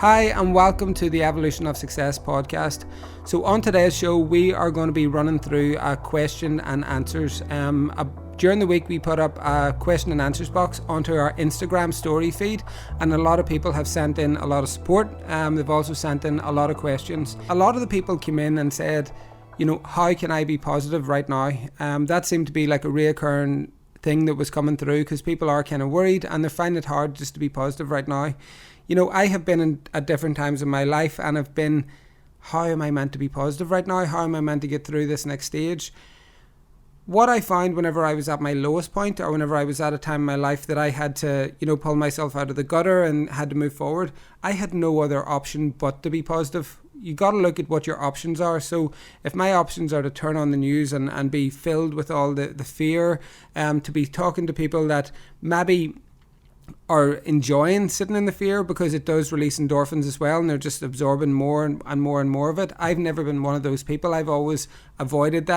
Hi, and welcome to the Evolution of Success podcast. So, on today's show, we are going to be running through a question and answers. During the week, we put up a question and answers box onto our Instagram story feed, and a lot of people have sent in a lot of support. They've also sent in a lot of questions. A lot of the people came in and said, how can I be positive right now? That seemed to be like a reoccurring thing that was coming through because people are kind of worried and they're finding it hard just to be positive right now. I have been at different times in my life and I've been, how am I meant to be positive right now? How am I meant to get through this next stage? What I found whenever I was at my lowest point, or whenever I was at a time in my life that I had to, pull myself out of the gutter and had to move forward, I had no other option but to be positive. You got to look at what your options are. So if my options are to turn on the news and be filled with all the fear, to be talking to people that maybe are enjoying sitting in the fear because it does release endorphins as well, and they're just absorbing more and more of it. I've never been one of those people. I've always avoided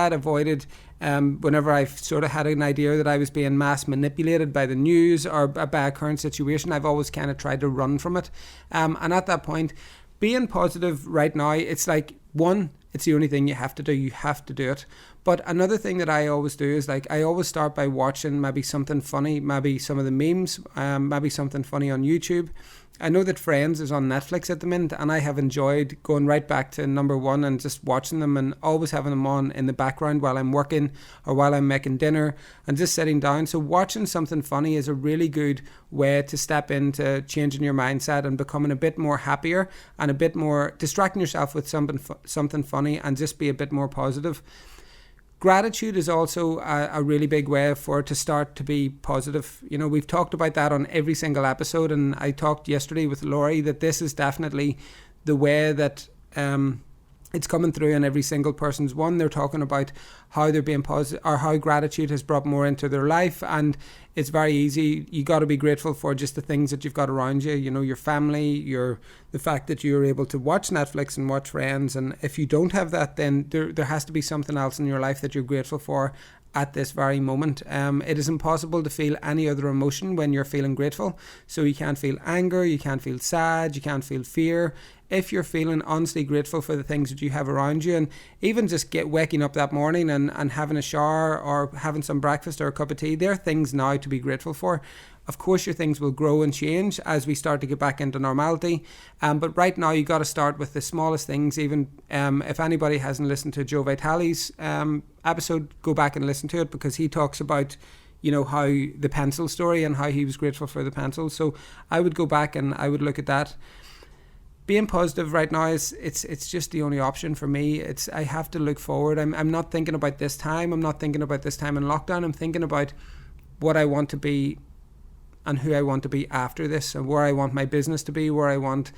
whenever I've sort of had an idea that I was being mass manipulated by the news or by a current situation. I've always kind of tried to run from it, and at that point, being positive right now, it's like, one, it's the only thing you have to do. You have to do it. But another thing that I always do is I always start by watching maybe something funny, maybe some of the memes, maybe something funny on YouTube. I know that Friends is on Netflix at the minute, and I have enjoyed going right back to number one and just watching them and always having them on in the background while I'm working or while I'm making dinner and just sitting down. So watching something funny is a really good way to step into changing your mindset and becoming a bit more happier and a bit more distracting yourself with something funny and just be a bit more positive. Gratitude is also a really big way to start to be positive. We've talked about that on every single episode, and I talked yesterday with Laurie that this is definitely the way that it's coming through in every single person's one. They're talking about how they're being positive or how gratitude has brought more into their life, and it's very easy. You got to be grateful for just the things that you've got around you, your family, the fact that you're able to watch Netflix and watch Friends. And if you don't have that, then there has to be something else in your life that you're grateful for at this very moment. It is impossible to feel any other emotion when you're feeling grateful. So you can't feel anger, you can't feel sad, you can't feel fear. If you're feeling honestly grateful for the things that you have around you, and even just waking up that morning and having a shower or having some breakfast or a cup of tea, there are things now to be grateful for. Of course, your things will grow and change as we start to get back into normality. But right now, you got to start with the smallest things. Even if anybody hasn't listened to Joe Vitale's episode, go back and listen to it, because he talks about how the pencil story and how he was grateful for the pencil. So I would go back and I would look at that. Being positive right now it's just the only option for me. I have to look forward. I'm not thinking about this time. I'm not thinking about this time in lockdown. I'm thinking about what I want to be and who I want to be after this, and where I want my business to be, where I want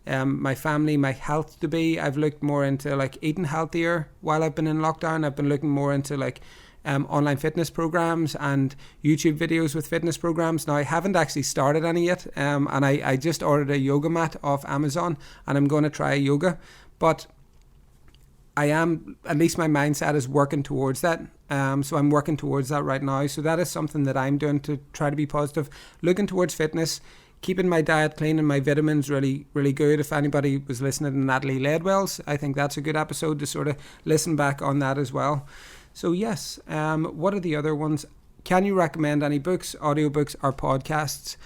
my family, my health to be. I've looked more into eating healthier while I've been in lockdown. I've been looking more into online fitness programs and YouTube videos with fitness programs. Now, I haven't actually started any yet, and I just ordered a yoga mat off Amazon, and I'm going to try yoga, but at least my mindset is working towards that. So I'm working towards that right now. So that is something that I'm doing to try to be positive, looking towards fitness, keeping my diet clean and my vitamins really, really good. If anybody was listening to Natalie Ledwell's, I think that's a good episode to sort of listen back on that as well. So yes, what are the other ones? Can you recommend any books, audiobooks or podcasts?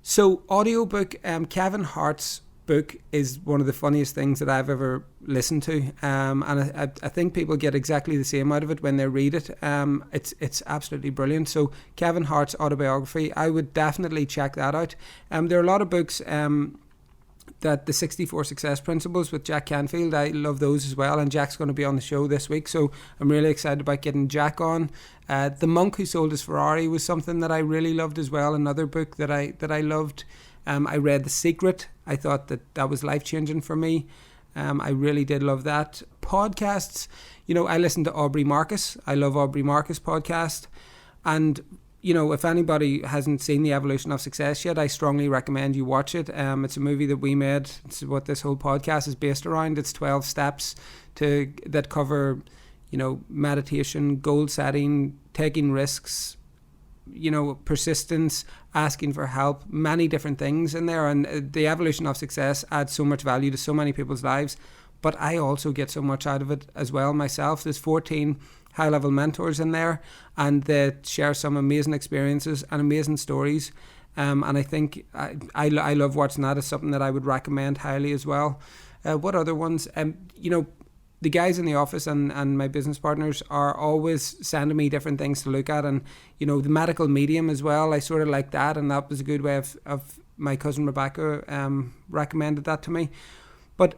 So audiobook, Kevin Hart's book is one of the funniest things that I've ever listened to, and I think people get exactly the same out of it when they read it. It's absolutely brilliant. So Kevin Hart's autobiography, I would definitely check that out. There are a lot of books, that the 64 Success Principles with Jack Canfield, I love those as well, and Jack's going to be on the show this week, so I'm really excited about getting Jack on. The Monk Who Sold His Ferrari was something that I really loved as well, another book that I loved. I read The Secret. I thought that was life-changing for me. I really did love that. Podcasts, I listen to Aubrey Marcus. I love Aubrey Marcus podcast. And, if anybody hasn't seen The Evolution of Success yet, I strongly recommend you watch it. It's a movie that we made. It's what this whole podcast is based around. It's 12 steps that cover, meditation, goal setting, taking risks, persistence, asking for help, many different things in there. And the Evolution of Success adds so much value to so many people's lives. But I also get so much out of it as well myself. There's 14 high-level mentors in there, and they share some amazing experiences and amazing stories. And I think I love watching that. It's something that I would recommend highly as well. What other ones? The guys in the office and my business partners are always sending me different things to look at. And, the medical medium as well, I sort of like that. And that was a good way of my cousin Rebecca recommended that to me. But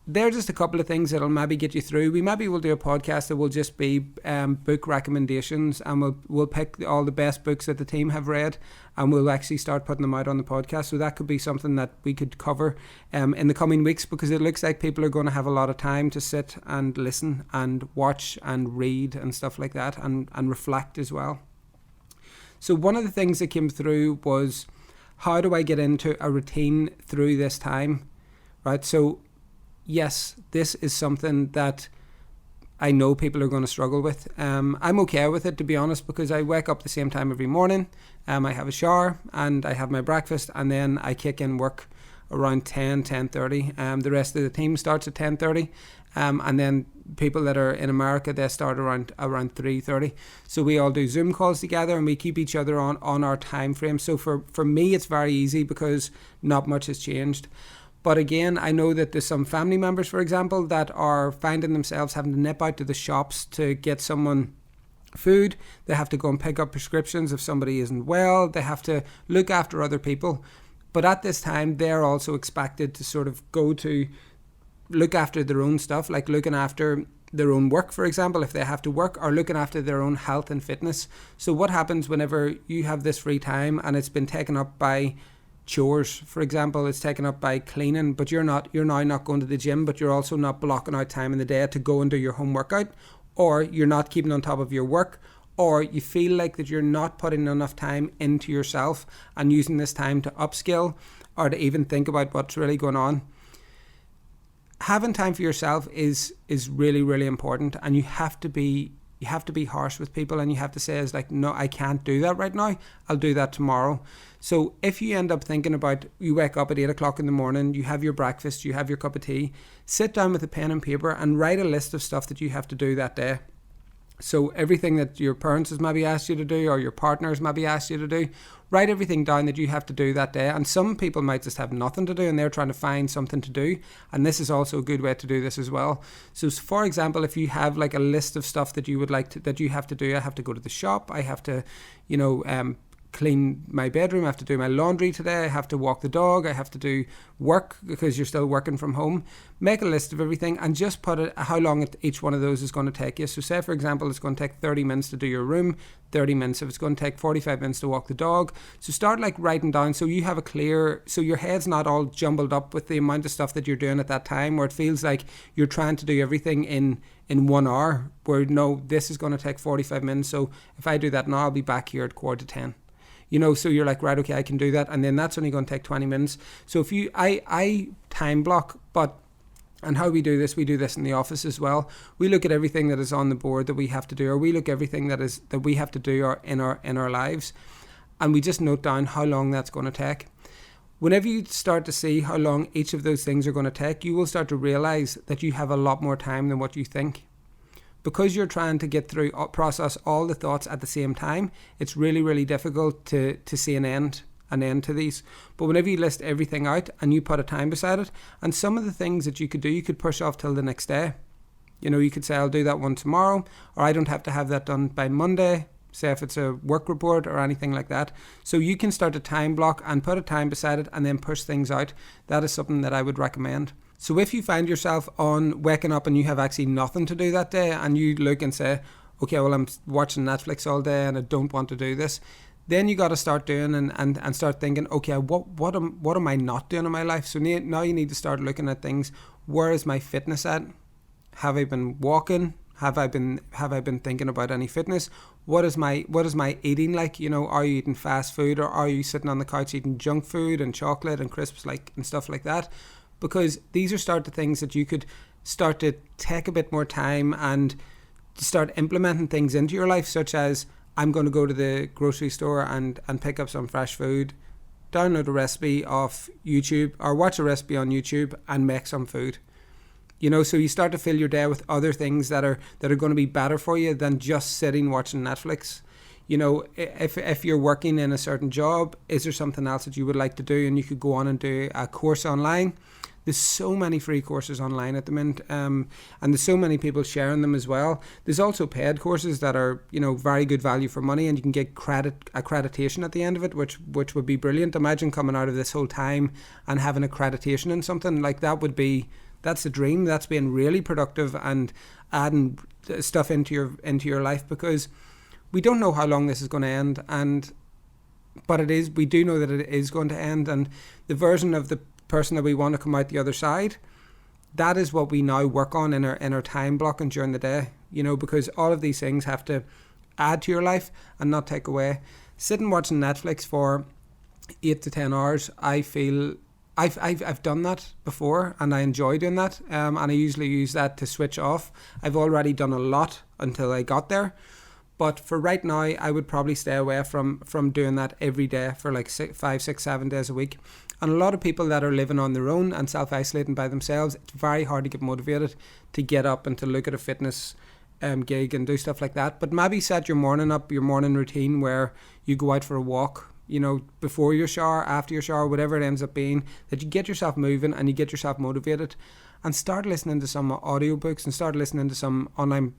they're just a couple of things that'll maybe get you through. We maybe will do a podcast that will just be book recommendations, and we'll pick all the best books that the team have read, and we'll actually start putting them out on the podcast. So that could be something that we could cover in the coming weeks, because it looks like people are going to have a lot of time to sit and listen and watch and read and stuff like that, and reflect as well. So one of the things that came through was, how do I get into a routine through this time, right? So yes, this is something that I know people are going to struggle with. I'm okay with it, to be honest, because I wake up the same time every morning. I have a shower and I have my breakfast, and then I kick in work around 10:30. The rest of the team starts at 10:30, and then people that are in America, they start around 3:30. So we all do Zoom calls together, and we keep each other on our time frame. So for me, it's very easy because not much has changed. But again, I know that there's some family members, for example, that are finding themselves having to nip out to the shops to get someone food. They have to go and pick up prescriptions if somebody isn't well. They have to look after other people. But at this time, they're also expected to sort of go to look after their own stuff, like looking after their own work, for example, if they have to work, or looking after their own health and fitness. So what happens whenever you have this free time and it's been taken up by chores, for example, it's taken up by cleaning, but you're now not going to the gym, but you're also not blocking out time in the day to go and do your home workout, or you're not keeping on top of your work, or you feel like that you're not putting enough time into yourself and using this time to upskill or to even think about what's really going on. Having time for yourself is really, really important, and you have to be harsh with people, and you have to say, it's like, no, I can't do that right now, I'll do that tomorrow. So if you end up thinking about, you wake up at 8 o'clock in the morning, you have your breakfast, you have your cup of tea, sit down with a pen and paper and write a list of stuff that you have to do that day. So everything that your parents has maybe asked you to do, or your partners maybe asked you to do, write everything down that you have to do that day. And some people might just have nothing to do, and they're trying to find something to do. And this is also a good way to do this as well. So for example, if you have like a list of stuff that you would like to, that you have to do, I have to go to the shop, I have to, clean my bedroom, I have to do my laundry today, I have to walk the dog, I have to do work because you're still working from home. Make a list of everything and just put it how long each one of those is going to take you. So say, for example, it's going to take 30 minutes to do your room, 30 minutes if it's going to take 45 minutes to walk the dog. So start like writing down, so you have a clear, so your head's not all jumbled up with the amount of stuff that you're doing at that time, where it feels like you're trying to do everything in 1 hour, where no, this is going to take 45 minutes. So if I do that now, I'll be back here at 9:45. So you're like, right, okay, I can do that. And then that's only going to take 20 minutes. So if I time block, and how we do this in the office as well. We look at everything that is on the board that we have to do, or we look at everything that we have to do in our lives. And we just note down how long that's going to take. Whenever you start to see how long each of those things are going to take, you will start to realize that you have a lot more time than what you think. Because you're trying to get through, process all the thoughts at the same time, it's really, really difficult to see an end to these. But whenever you list everything out and you put a time beside it, and some of the things that you could do, you could push off till the next day. You could say, I'll do that one tomorrow, or I don't have to have that done by Monday, say if it's a work report or anything like that. So you can start a time block and put a time beside it and then push things out. That is something that I would recommend. So if you find yourself on waking up and you have actually nothing to do that day, and you look and say, okay, well, I'm watching Netflix all day and I don't want to do this, then you got to start doing and start thinking, okay, what am I not doing in my life? So now you need to start looking at things. Where is my fitness at? Have I been walking? Have I been thinking about any fitness? What is my eating like? Are you eating fast food, or are you sitting on the couch eating junk food and chocolate and crisps and stuff like that? Because these are things that you could start to take a bit more time and start implementing things into your life, such as, I'm going to go to the grocery store and pick up some fresh food, download a recipe off YouTube or watch a recipe on YouTube and make some food. You know, so you start to fill your day with other things that are going to be better for you than just sitting watching Netflix. You know, if you're working in a certain job, is there something else that you would like to do? And you could go on and do a course online. There's so many free courses online at the minute, and there's so many people sharing them as well. There's also paid courses that are, you know, very good value for money, and you can get accreditation at the end of it, which would be brilliant. Imagine coming out of this whole time and having accreditation in something like that. That's the dream. That's being really productive and adding stuff into your life, because we don't know how long this is going to end, but we do know that it is going to end, and the version of the person that we want to come out the other side, that is what we now work on in our time blocking during the day, you know, because all of these things have to add to your life and not take away. Sitting watching Netflix for 8 to 10 hours, I feel I've done that before and I enjoy doing that, and I usually use that to switch off. I've already done a lot until I got there, but for right now I would probably stay away from doing that every day for like 5, 6, 7 days a week. And a lot of people that are living on their own and self-isolating by themselves, it's very hard to get motivated to get up and to look at a fitness gig and do stuff like that. But maybe set your morning routine where you go out for a walk, you know, before your shower, after your shower, whatever it ends up being, that you get yourself moving and you get yourself motivated, and start listening to some audiobooks and start listening to some online,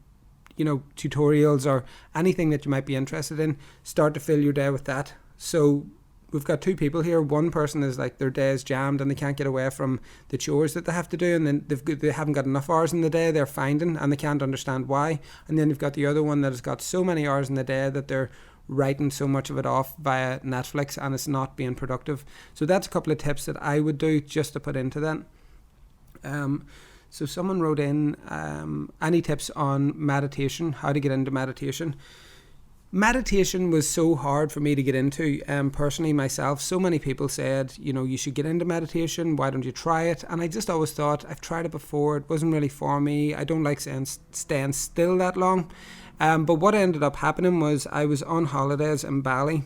you know, tutorials or anything that you might be interested in. Start to fill your day with that. So we've got two people here. One person is like their day is jammed and they can't get away from the chores that they have to do, and then they haven't got enough hours in the day they're finding and they can't understand why. And then you've got the other one that has got so many hours in the day that they're writing so much of it off via Netflix and it's not being productive. So that's a couple of tips that I would do just to put into that. So someone wrote in any tips on meditation, how to get into meditation. Meditation was so hard for me to get into, personally myself. So many people said, you know, you should get into meditation, why don't you try it? And I just always thought, I've tried it before, it wasn't really for me. I don't like staying still that long. But what ended up happening was I was on holidays in Bali,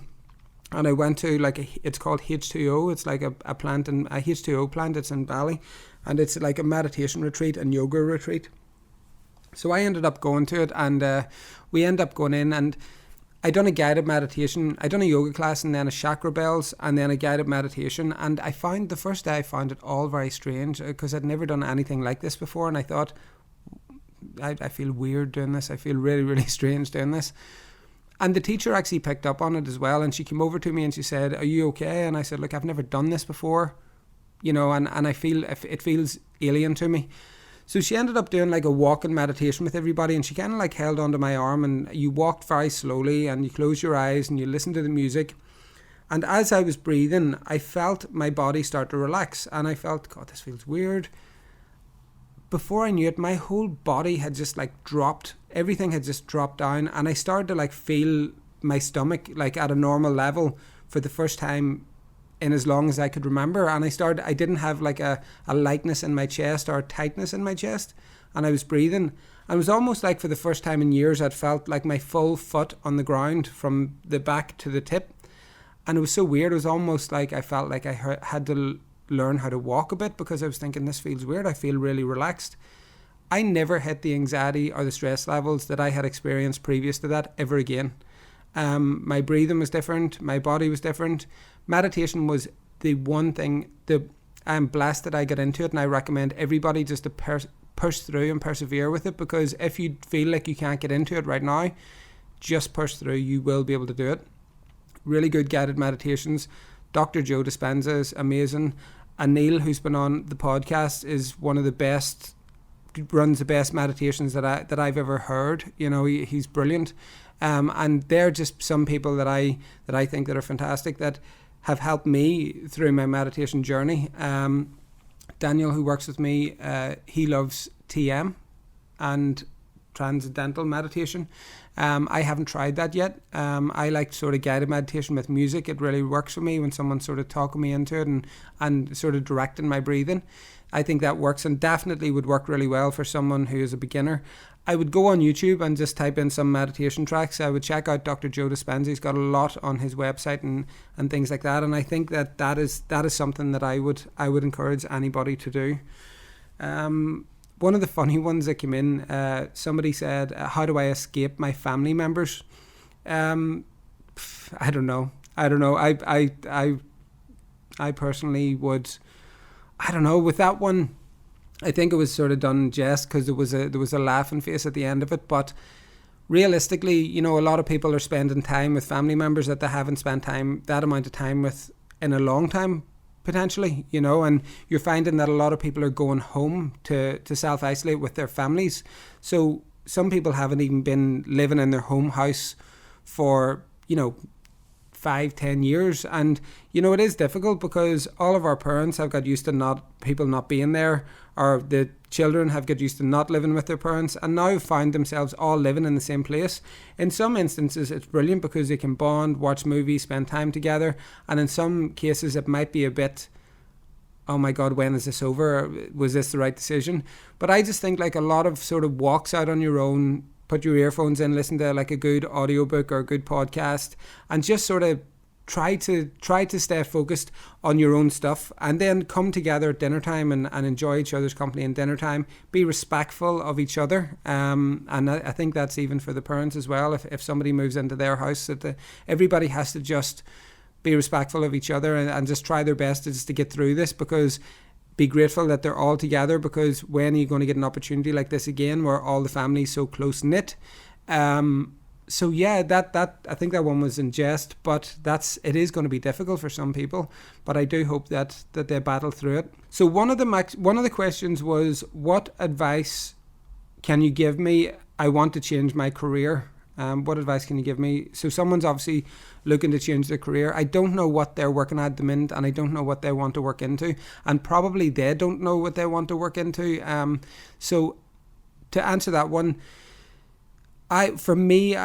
and I went to it's called H2O. It's like a plant, a H2O plant. It's in Bali, and it's like a meditation retreat and yoga retreat. So I ended up going to it, and we ended up going in, and I done a guided meditation. I done a yoga class and then a chakra bells and then a guided meditation. And I found the first day I found it all very strange because I'd never done anything like this before. And I thought, I feel weird doing this. I feel really, really strange doing this. And the teacher actually picked up on it as well. And she came over to me and she said, "Are you okay?" And I said, "Look, I've never done this before, you know, and I feel it feels alien to me." So she ended up doing like a walking meditation with everybody, and she kind of like held onto my arm, and you walked very slowly and you close your eyes and you listen to the music. And as I was breathing, I felt my body start to relax, and I felt, God, this feels weird. Before I knew it, my whole body had just like dropped. Everything had just dropped down, and I started to like feel my stomach like at a normal level for the first time in as long as I could remember. And I didn't have like a lightness in my chest or a tightness in my chest, and I was breathing. And it was almost like for the first time in years I'd felt like my full foot on the ground from the back to the tip. And it was so weird. It was almost like I felt like I had to learn how to walk a bit, because I was thinking, this feels weird. I feel really relaxed. I never hit the anxiety or the stress levels that I had experienced previous to that ever again. My breathing was different. My body was different. Meditation was the one thing that I'm blessed that I got into it, and I recommend everybody just to push through and persevere with it, because if you feel like you can't get into it right now, just push through. You will be able to do it. Really good guided meditations. Dr. Joe Dispenza is amazing. Anil, who's been on the podcast, is one of the best, runs the best meditations that I've ever heard. You know, he's brilliant. And they're just some people that I think that are fantastic, that have helped me through my meditation journey. Daniel, who works with me, he loves TM and transcendental meditation. I haven't tried that yet. I like sort of guided meditation with music. It really works for me when someone's sort of talking me into it and sort of directing my breathing. I think that works and definitely would work really well for someone who is a beginner. I would go on YouTube and just type in some meditation tracks. I would check out Dr. Joe Dispenza. He's got a lot on his website and things like that. And I think that is something that I would encourage anybody to do. One of the funny ones that came in, somebody said, how do I escape my family members? I don't know. I personally would, I don't know, with that one, I think it was sort of done in jest because there was a laughing face at the end of it. But realistically, you know, a lot of people are spending time with family members that they haven't spent that amount of time with in a long time, potentially, you know, and you're finding that a lot of people are going home to self-isolate with their families. So some people haven't even been living in their home house for, you know, 5-10 years, and you know, it is difficult because all of our parents have got used to people not being there, or the children have got used to not living with their parents and now find themselves all living in the same place. In some instances it's brilliant because they can bond, watch movies, spend time together, and in some cases it might be a bit, oh my god, when is this over? Was this the right decision? But I just think like a lot of sort of walks out on your own, put your earphones in, listen to like a good audiobook or a good podcast, and just sort of try to stay focused on your own stuff, and then come together at dinner time and enjoy each other's company in dinner time. Be respectful of each other, and I think that's even for the parents as well. If somebody moves into their house, that everybody has to just be respectful of each other and just try their best to get through this, because be grateful that they're all together, because when are you going to get an opportunity like this again where all the family's so close knit? So yeah, that I think that one was in jest, but it is going to be difficult for some people, but I do hope that they battle through it. So one of the questions was, what advice can you give me? I want to change my career. What advice can you give me? So someone's obviously looking to change their career. I don't know what they're working at the minute, and I don't know what they want to work into, and probably they don't know what they want to work into. So to answer that one, I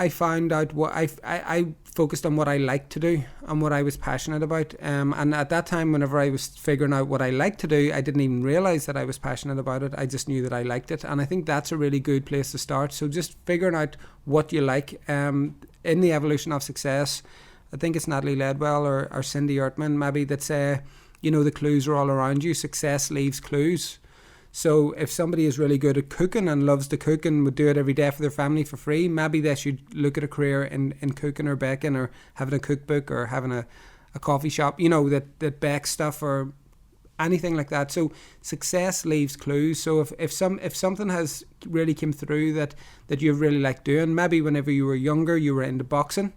found out what I focused on what I liked to do and what I was passionate about. And at that time, whenever I was figuring out what I liked to do, I didn't even realize that I was passionate about it. I just knew that I liked it. And I think that's a really good place to start. So just figuring out what you like. In the Evolution of Success, I think it's Natalie Ledwell or Cindy Ertman maybe that say, you know, the clues are all around you. Success leaves clues. So if somebody is really good at cooking and loves to cook and would do it every day for their family for free, maybe they should look at a career in cooking or baking, or having a cookbook, or having a coffee shop, you know, that bakes stuff or anything like that. So success leaves clues. So if something has really came through that you've really liked doing, maybe whenever you were younger you were into boxing,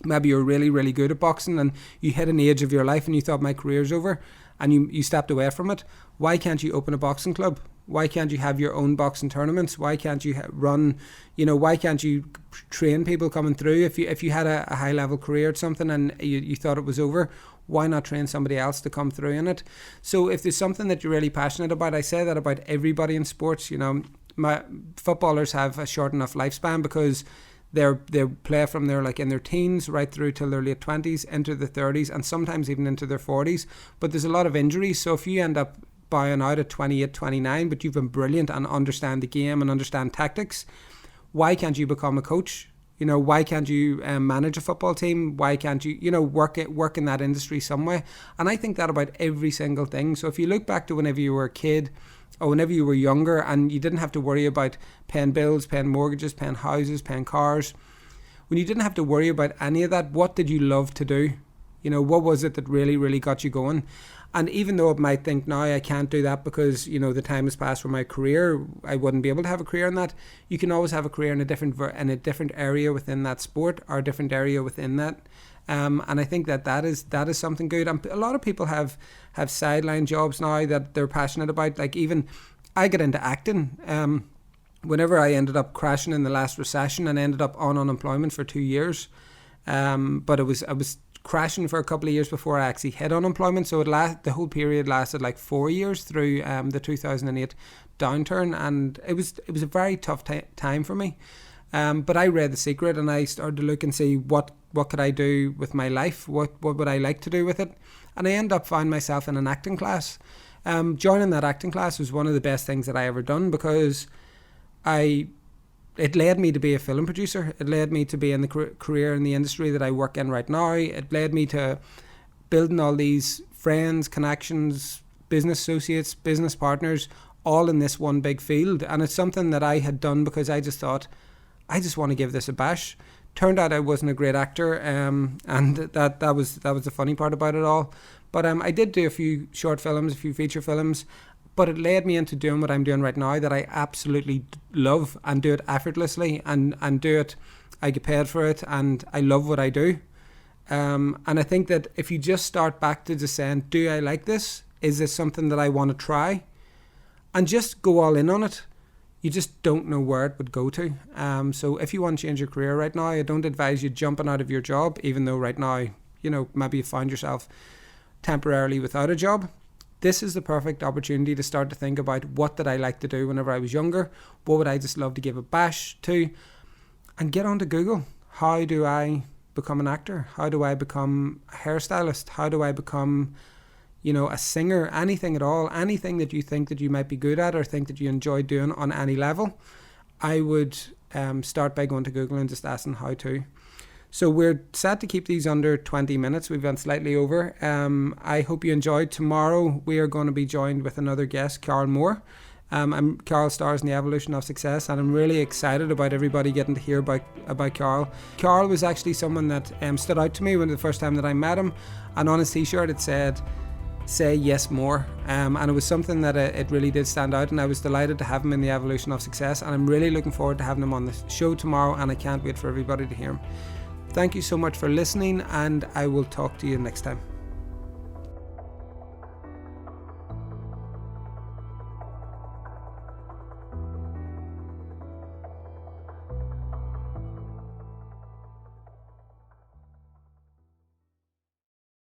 maybe you're really, really good at boxing, and you hit an age of your life and you thought, my career's over, and you stepped away from it. Why can't you open a boxing club? Why can't you have your own boxing tournaments? Why can't you run, you know, why can't you train people coming through? If you had a high level career at something and you thought it was over, why not train somebody else to come through in it? So if there's something that you're really passionate about, I say that about everybody in sports, you know, my footballers have a short enough lifespan because they play from their in their teens right through till their late 20s, into the 30s, and sometimes even into their 40s. But there's a lot of injuries. So if you end up bowing out at 28, 29, but you've been brilliant and understand the game and understand tactics, why can't you become a coach? You know, why can't you manage a football team? Why can't you, you know, work in that industry some way? And I think that about every single thing. So if you look back to whenever you were a kid, or whenever you were younger and you didn't have to worry about paying bills, paying mortgages, paying houses, paying cars, when you didn't have to worry about any of that, what did you love to do? You know, what was it that really, really got you going? And even though it might think now I can't do that because, you know, the time has passed for my career, I wouldn't be able to have a career in that, you can always have a career in a different area within that sport, or a different area within that. And I think that is something good. And a lot of people have sideline jobs now that they're passionate about. Like, even I got into acting whenever I ended up crashing in the last recession and ended up on unemployment for 2 years. But I was crashing for a couple of years before I actually hit unemployment. So the whole period lasted like 4 years through the 2008 downturn, and it was a very tough time for me. But I read The Secret and I started to look and see what could I do with my life, what would I like to do with it, and I ended up finding myself in an acting class. Joining that acting class was one of the best things that I ever done, because it led me to be a film producer. It led me to be in the career in the industry that I work in right now. It led me to building all these friends, connections, business associates, business partners, all in this one big field. And it's something that I had done because I just thought, I just want to give this a bash. Turned out I wasn't a great actor, and that was the funny part about it all. But I did do a few short films, a few feature films, but it led me into doing what I'm doing right now, that I absolutely love, and do it effortlessly, and do it, I get paid for it, and I love what I do. And I think that if you just start back to just saying, do I like this? Is this something that I want to try? And just go all in on it. You just don't know where it would go to. So if you want to change your career right now, I don't advise you jumping out of your job, even though right now, maybe you find yourself temporarily without a job. This is the perfect opportunity to start to think about, what did I like to do whenever I was younger? What would I just love to give a bash to? And get onto Google. How do I become an actor? How do I become a hairstylist? How do I become, a singer? Anything at all, anything that you think that you might be good at or think that you enjoy doing on any level. I would start by going to Google and just asking how to. So we're set to keep these under 20 minutes. We've went slightly over. I hope you enjoyed. Tomorrow we are going to be joined with another guest, Carl Moore. Carl stars in The Evolution of Success, and I'm really excited about everybody getting to hear about Carl. Carl was actually someone that stood out to me when the first time that I met him, and on his t-shirt it said, "Say yes more," and it was something that it really did stand out, and I was delighted to have him in The Evolution of Success, and I'm really looking forward to having him on the show tomorrow, and I can't wait for everybody to hear him. Thank you so much for listening, and I will talk to you next time.